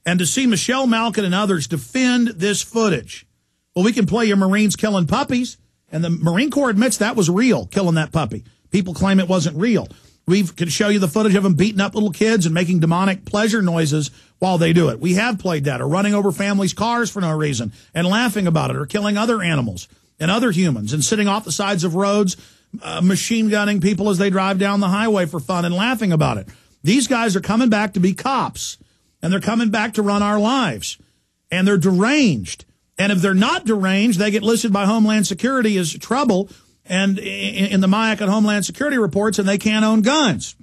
And to see Michelle Malkin and others defend this footage. Well, we can play your Marines killing puppies, and the Marine Corps admits that was real, killing that puppy. People claim it wasn't real. We can show you the footage of them beating up little kids and making demonic pleasure noises while they do it. We have played that, or running over families' cars for no reason and laughing about it, or killing other animals and other humans and sitting off the sides of roads, machine gunning people as they drive down the highway for fun and laughing about it. These guys are coming back to be cops, and they're coming back to run our lives, and they're deranged. And if they're not deranged, they get listed by Homeland Security as trouble and in the MIAC and Homeland Security reports, and they can't own guns.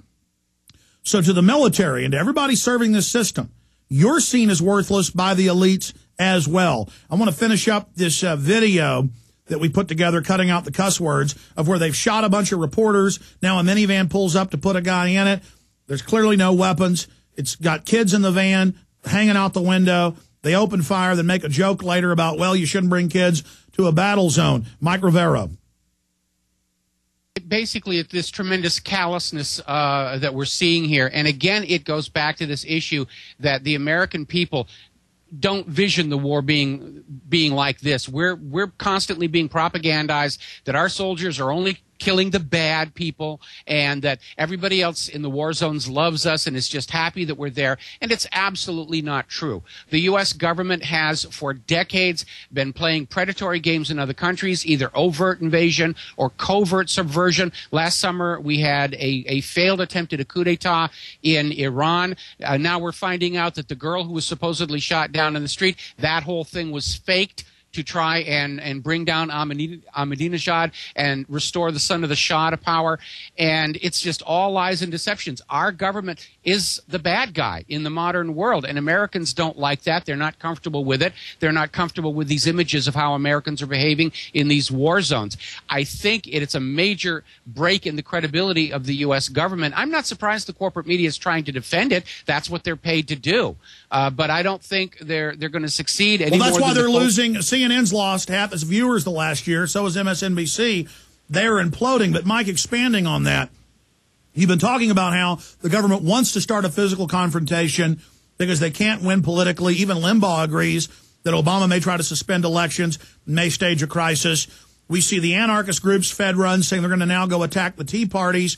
So to the military and to everybody serving this system, you're seen as worthless by the elites as well. I want to finish up this video that we put together, cutting out the cuss words, of where they've shot a bunch of reporters. Now a minivan pulls up to put a guy in it. There's clearly no weapons. It's got kids in the van hanging out the window. They open fire, then make a joke later about, well, you shouldn't bring kids to a battle zone. Mike Rivero. Basically, it's this tremendous callousness that we're seeing here. And again, it goes back to this issue that the American people don't vision the war being like this. We're constantly being propagandized that our soldiers are only killing the bad people, and that everybody else in the war zones loves us and is just happy that we're there. And it's absolutely not true. The U.S. government has, for decades, been playing predatory games in other countries, either overt invasion or covert subversion. Last summer, we had a failed attempt at a coup d'etat in Iran. Now we're finding out that the girl who was supposedly shot down in the street, that whole thing was faked to try and bring down Ahmadinejad and restore the son of the Shah to power. And it's just all lies and deceptions. Our government is the bad guy in the modern world, and Americans don't like that. They're not comfortable with it. They're not comfortable with these images of how Americans are behaving in these war zones. I think it's a major break in the credibility of the U.S. government. I'm not surprised the corporate media is trying to defend it. That's what they're paid to do. But I don't think they're going to succeed anymore. Well, that's why they're losing. CNN's lost half its viewers the last year. So is MSNBC. They're imploding. But, Mike, expanding on that, you've been talking about how the government wants to start a physical confrontation because they can't win politically. Even Limbaugh agrees that Obama may try to suspend elections, may stage a crisis. We see the anarchist groups, Fed Run, saying they're going to now go attack the Tea Parties.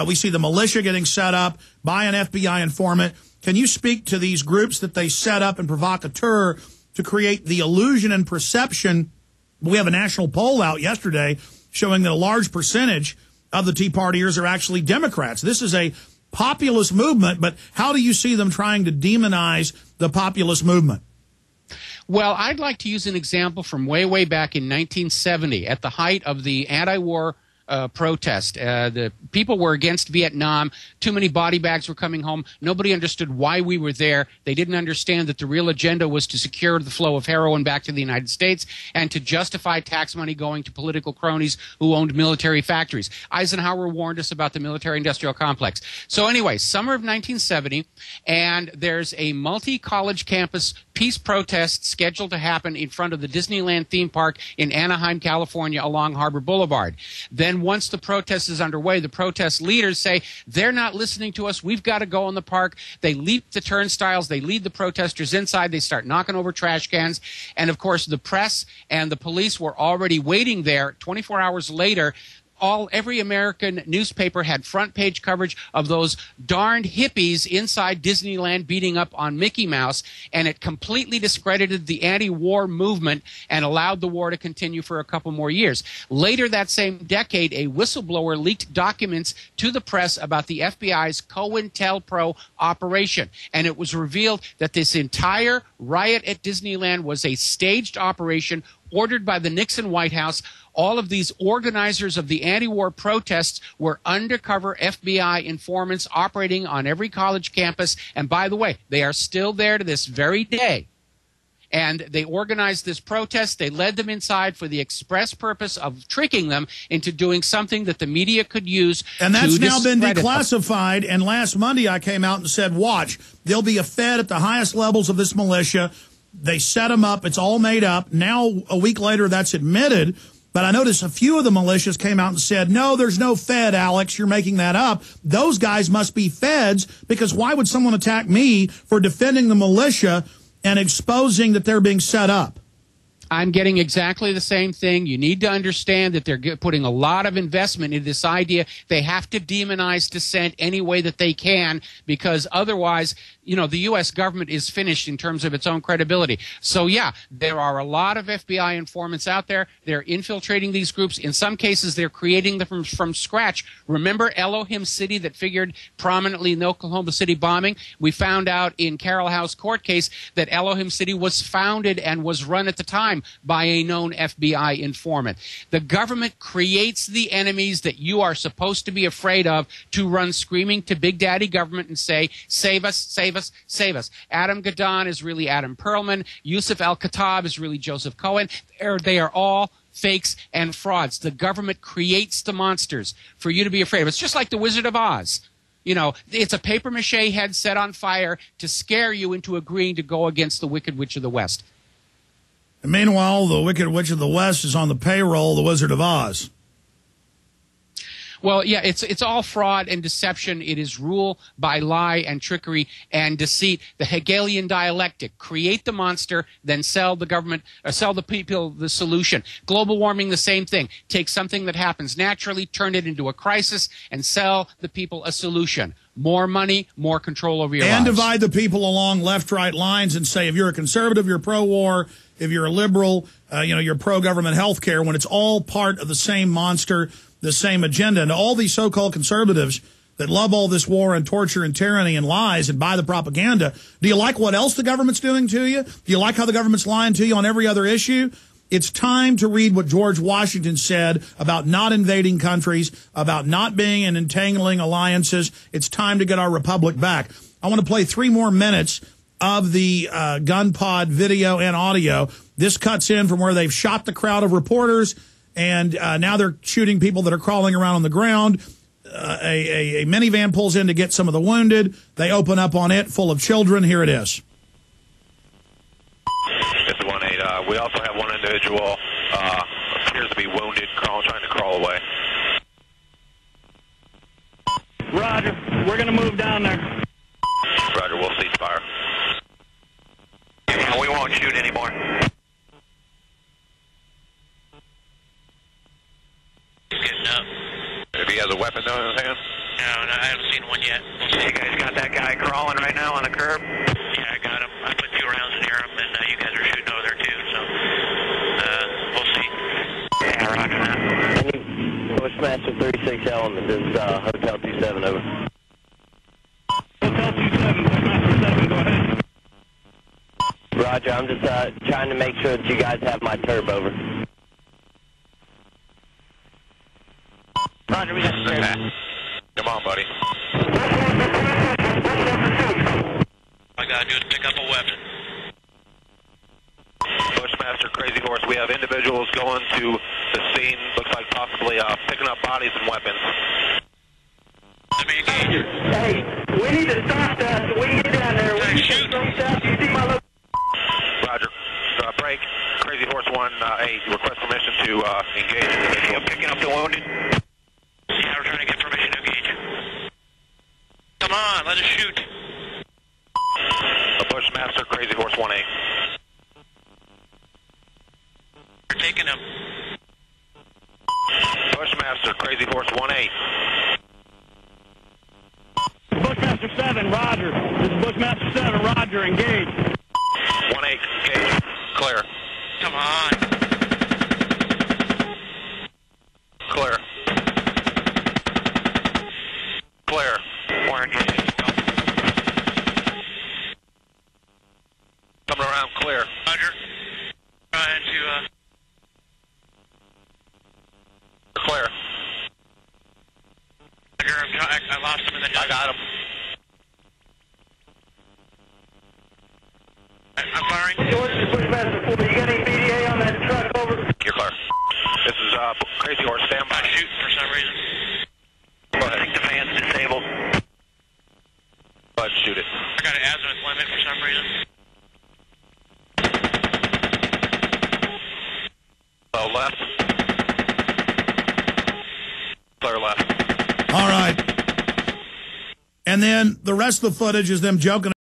We see the militia getting set up by an FBI informant. Can you speak to these groups that they set up and provocateur to create the illusion and perception? We have a national poll out yesterday showing that a large percentage of the Tea Partiers are actually Democrats. This is a populist movement, but how do you see them trying to demonize the populist movement? Well, I'd like to use an example from way back in 1970 at the height of the anti-war protest. The people were against Vietnam. Too many body bags were coming home. Nobody understood why we were there. They didn't understand that the real agenda was to secure the flow of heroin back to the United States and to justify tax money going to political cronies who owned military factories. Eisenhower warned us about the military-industrial complex. So anyway, summer of 1970, and there's a multi-college campus peace protest scheduled to happen in front of the Disneyland theme park in Anaheim, California, along Harbor Boulevard. Then once the protest is underway, the protest leaders say, they're not listening to us. We've got to go in the park. They leap the turnstiles. They lead the protesters inside. They start knocking over trash cans. And, of course, the press and the police were already waiting there. 24 hours later, every American newspaper had front page coverage of those darned hippies inside Disneyland beating up on Mickey Mouse, and it completely discredited the anti-war movement and allowed the war to continue for a couple more years. Later that same decade, a whistleblower leaked documents to the press about the FBI's COINTELPRO operation, and it was revealed that this entire riot at Disneyland was a staged operation ordered by the Nixon White House. All of these organizers of the anti-war protests were undercover FBI informants operating on every college campus. And by the way, they are still there to this very day. And they organized this protest. They led them inside for the express purpose of tricking them into doing something that the media could use. And that's now been declassified. And last Monday I came out and said, watch, there'll be a Fed at the highest levels of this militia. They set them up. It's all made up. Now, a week later, that's admitted. But I noticed a few of the militias came out and said, no, there's no Fed, Alex. You're making that up. Those guys must be feds, because why would someone attack me for defending the militia and exposing that they're being set up? I'm getting exactly the same thing. You need to understand that they're putting a lot of investment in this idea. They have to demonize dissent any way that they can, because otherwise, you know, the U.S. government is finished in terms of its own credibility. So, yeah, there are a lot of FBI informants out there. They're infiltrating these groups. In some cases, they're creating them from scratch. Remember Elohim City that figured prominently in the Oklahoma City bombing? We found out in Carroll House court case that Elohim City was founded and was run at the time by a known FBI informant. The government creates the enemies that you are supposed to be afraid of to run screaming to Big Daddy government and say, save us, save us, save us. Adam Gadon is really Adam Perlman. Yusuf Al-Khattab is really Joseph Cohen. They are all fakes and frauds. The government creates the monsters for you to be afraid of. It's just like the Wizard of Oz. You know, it's a papier-mâché head set on fire to scare you into agreeing to go against the Wicked Witch of the West. And meanwhile, the Wicked Witch of the West is on the payroll, the Wizard of Oz. Well, yeah, it's all fraud and deception. It is rule by lie and trickery and deceit. The Hegelian dialectic: create the monster, then sell the government, or sell the people the solution. Global warming, the same thing. Take something that happens naturally, turn it into a crisis, and sell the people a solution. More money, more control over your lives. And divide the people along left-right lines and say, if you're a conservative, you're pro-war. If you're a liberal, you're pro-government health care, when it's all part of the same monster, the same agenda. And all these so-called conservatives that love all this war and torture and tyranny and lies and buy the propaganda, do you like what else the government's doing to you? Do you like how the government's lying to you on every other issue? It's time to read what George Washington said about not invading countries, about not being in entangling alliances. It's time to get our republic back. I want to play 3 more minutes of the gun pod video and audio. This cuts in from where they've shot the crowd of reporters, and now they're shooting people that are crawling around on the ground. A minivan pulls in to get some of the wounded. They open up on it, full of children. Here it is. It's 1-8. We also have one individual appears to be wounded, trying to crawl away. Roger. We're going to move down there. Roger, we'll cease fire. We won't shoot anymore. He's getting up. If he has a weapon though in his hand? No, I haven't seen one yet. We'll see. You guys got that guy crawling right now on the curb? Yeah, I got him. I put 2 rounds near him, and you guys are shooting over there too, so we'll see. Yeah, roger that. Bushmaster 36 Element is Hotel 27, over. Hotel 27, Bushmaster 7, go ahead. Roger, I'm just trying to make sure that you guys have my turb, over. Roger, we got the turret. Come on, buddy. All I gotta do is pick up a weapon. Bushmaster, Crazy Horse, we have individuals going to the scene, looks like possibly picking up bodies and weapons. Let me engage you. Hey, we need to stop that so we can get down there. We need to shoot. You see my look? Roger. Break. Crazy Horse 1A, request permission to engage individual. Picking up the wounded. Yeah, we're trying to get permission to engage. Come on, let us shoot. A Bushmaster, Crazy Horse 1A. We're taking him. Bushmaster, Crazy Horse 1A. Bushmaster 7, Roger. This is Bushmaster 7, Roger, engage. 1A, engage. Clear. Come on. Clear. Clear. We're engaged. Coming around, clear. Roger. Trying to, Clear. Roger, I lost him in the dust. I got him. I'm firing. Bushmaster 4, you got any BDA on that truck, over? You're clear. This is Crazy Horse, stand by. I'm shooting for some reason. Go ahead. I think the fan's disabled. Go ahead, shoot it. I got an azimuth limit for some reason. Left. Clear left. All right. And then the rest of the footage is them joking